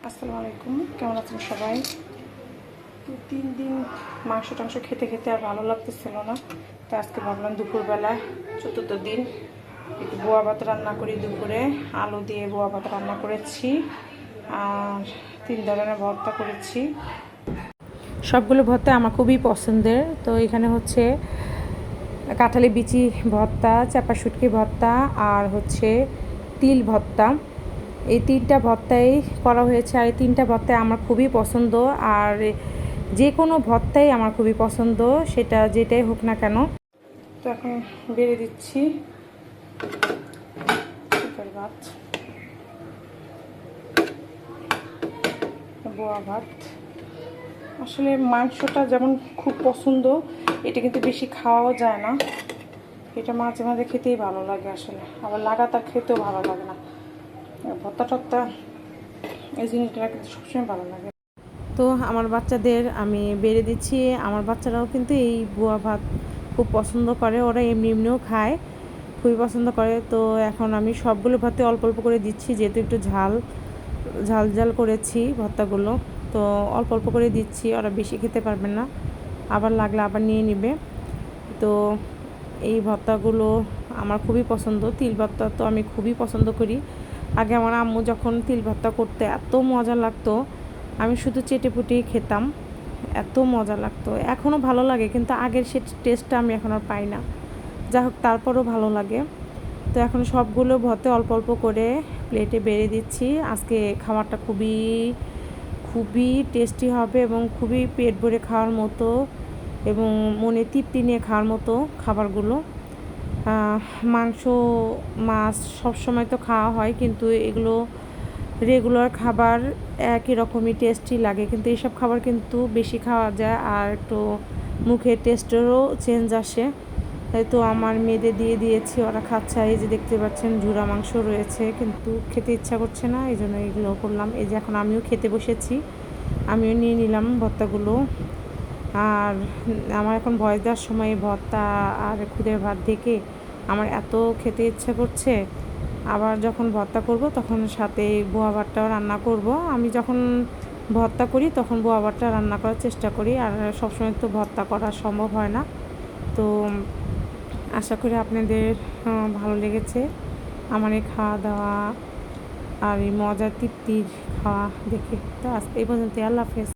আসসালামু আলাইকুম, কেমন আছেন সবাই? 3 দিন মাংস টাংস খেতে খেতে আর ভালো লাগতেছিল না, তো আজকে ভাবলাম দুপুরবেলা চতুর্থ দিন একটু বোয়া ভাত রান্না করি। দুপুরে আলু দিয়ে বোয়া ভাত রান্না করেছি আর 3 ধরনের ভর্তা করেছি। সবগুলো ভর্তা আমার খুবই পছন্দের। তো এখানে হচ্ছে কাঁঠালি বিচি ভর্তা, চাপা শুটকি ভর্তা আর হচ্ছে তিল ভর্তা। এই 3টা ভর্তাই করা হয়েছে আর এই 3টা ভর্তাই আমার খুবই পছন্দ। আর যে কোনো ভর্তাই আমার খুবই পছন্দ, সেটা যেটাই হোক না কেন। তো এখন বেড়ে দিচ্ছি ভাত, বোয়া ভাত। আসলে মাংসটা যেমন খুব পছন্দ, এটা কিন্তু বেশি খাওয়াও যায় না। এটা মাঝে মাঝে খেতেই ভালো লাগে আসলে, আবার লাগাতার খেতেও ভালো লাগে না। ভর্তা টর্তা এই জিনিসটা কিন্তু সবসময় ভালো লাগে। তো আমার বাচ্চাদের আমি বেড়ে দিচ্ছি। আমার বাচ্চারাও কিন্তু এই বোয়া ভাত খুব পছন্দ করে, ওরা এমনি এমনিও খায়, খুবই পছন্দ করে। তো এখন আমি সবগুলো ভাতে অল্প অল্প করে দিচ্ছি, যেহেতু একটু ঝাল ঝাল ঝাল করেছি ভর্তাগুলো, তো অল্প অল্প করে দিচ্ছি। ওরা বেশি খেতে পারবে না, আবার লাগলে আবার নিয়ে নেবে। তো এই ভর্তাগুলো আমার খুবই পছন্দ। তিল ভর্তা তো আমি খুবই পছন্দ করি। আগে আমার আম্মু যখন তিল ভর্তা করতে এত মজা লাগতো, আমি শুধু চেটেপুটি খেতাম, এত মজা লাগতো। এখনও ভালো লাগে, কিন্তু আগের সে টেস্টটা আমি এখন আর পাই না। যা হোক, তারপরও ভালো লাগে। তো এখন সবগুলো ভর্তা অল্প অল্প করে প্লেটে বেড়ে দিচ্ছি। আজকে খাবারটা খুবই খুবই টেস্টি হবে এবং খুবই পেট ভরে খাওয়ার মতো এবং মনে তৃপ্তি নিয়ে খাওয়ার মতো খাবারগুলো। মাংস মাছ সবসময় তো খাওয়া হয়, কিন্তু এগুলো রেগুলার খাবার একই রকমই টেস্টি লাগে, কিন্তু এইসব খাবার কিন্তু বেশি খাওয়া যায় আর একটু মুখের টেস্টেরও চেঞ্জ আসে। তো আমার মেয়েদের দিয়ে দিয়েছি, ওরা খাচ্ছে। এই যে দেখতে পাচ্ছেন ঝুরা মাংস রয়েছে, কিন্তু খেতে ইচ্ছা করছে না, এই জন্য এগুলো করলাম। এই যে এখন আমিও খেতে বসেছি, আমিও নিয়ে নিলাম ভর্তাগুলো। আর আমার এখন ভয়েস দেওয়ার সময় ভর্তা আর খুদের ভাত দেখে আমার এত খেতে ইচ্ছা করছে। আবার যখন ভর্তা করব তখন সাথে বোয়া ভাতটাও রান্না করব। আমি যখন ভর্তা করি তখন বোয়া ভাতটা রান্না করার চেষ্টা করি, আর সবসময় তো ভর্তা করা সম্ভব হয় না। তো আশা করি আপনাদের ভালো লেগেছে আমার এই খাওয়া দাওয়া আর এই মজার তৃপ্তির খাওয়া দেখে। তো আজ এই পর্যন্ত, আল্লাহ হাফেজ।